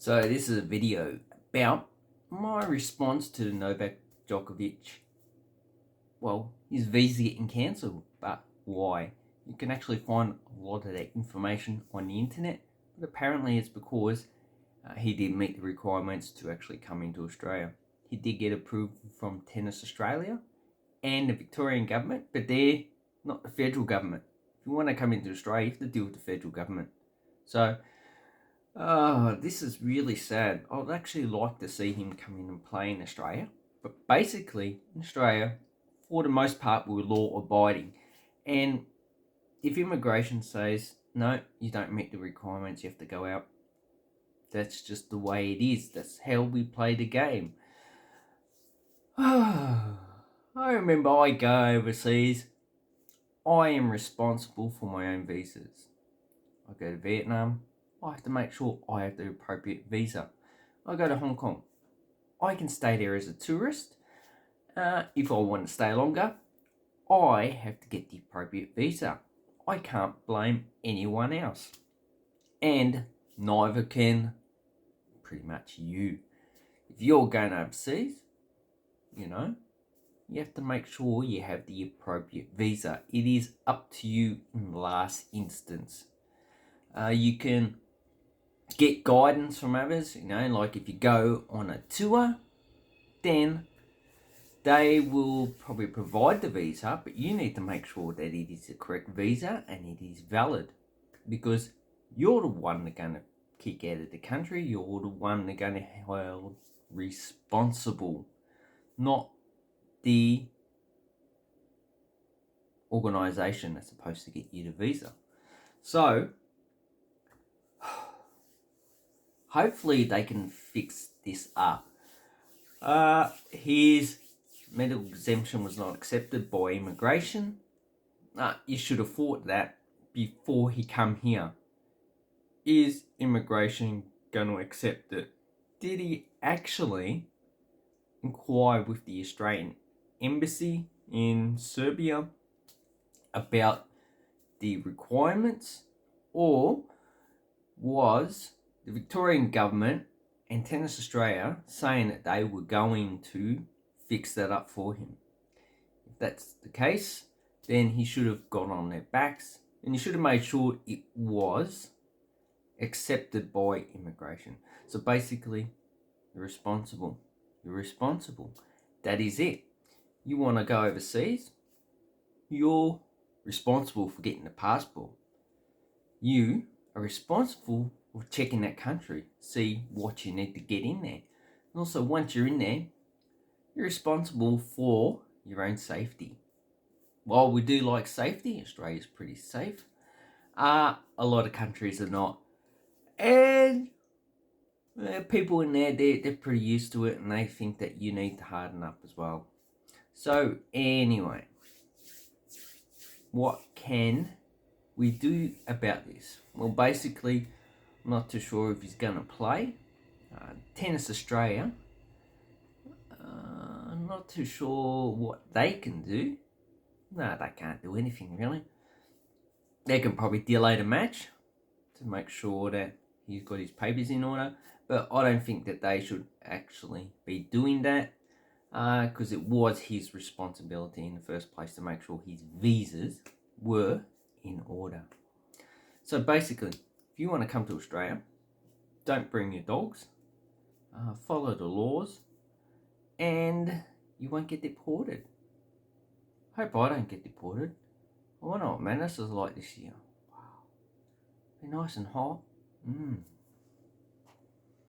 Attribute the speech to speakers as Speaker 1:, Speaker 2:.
Speaker 1: So this is a video about my response to Navak Djokovic. Well, his visa getting cancelled, but why? You can actually find a lot of that information on the internet, but apparently it's because he didn't meet the requirements to actually come into Australia. He did get approval from Tennis Australia and the Victorian government, but they're not the federal government. If you want to come into Australia, you have to deal with the federal government. So this is really sad. I'd actually like to see him come in and play in Australia. But basically, in Australia, for the most part, we're law abiding. And if immigration says, no, you don't meet the requirements, you have to go out, that's just the way it is. That's how we play the game. I remember I go overseas. I am responsible for my own visas. I go to Vietnam. I have to make sure I have the appropriate visa. I go to Hong Kong. I can stay there as a tourist. If I want to stay longer, I have to get the appropriate visa. I can't blame anyone else. And neither can pretty much you. If you're going overseas, you have to make sure you have the appropriate visa. It is up to you in the last instance. You can get guidance from others, like if you go on a tour, then they will probably provide the visa, but you need to make sure that it is the correct visa and it is valid, because you're the one that's going to kick out of the country. You're the one that's going to be held responsible, not the organisation that's supposed to get you the visa. So hopefully they can fix this up. His medical exemption was not accepted by immigration. You should have thought that before he come here. Is immigration going to accept it? Did he actually inquire with the Australian embassy in Serbia about the requirements, or was the Victorian government and Tennis Australia saying that they were going to fix that up for him? If that's the case, then he should have gone on their backs and he should have made sure it was accepted by immigration. So basically, you're responsible. You're responsible. That is it. You want to go overseas, you're responsible for getting the passport. You are responsible for checking that country, see what you need to get in there. And also, once you're in there, you're responsible for your own safety. While we do like safety, Australia's pretty safe. A lot of countries are not. And people in there, they're pretty used to it, and they think that you need to harden up as well. So anyway, what can we do about this? Well, basically, I'm not too sure if he's going to play. Tennis Australia, I'm not too sure what they can do. No, they can't do anything really. They can probably delay the match to make sure that he's got his papers in order, but I don't think that they should actually be doing that, because it was his responsibility in the first place to make sure his visas were in order. So basically, if you want to come to Australia, don't bring your dogs, follow the laws, and you won't get deported. Hope I don't get deported. I wonder what Manus is like this year. Wow. Be nice and hot.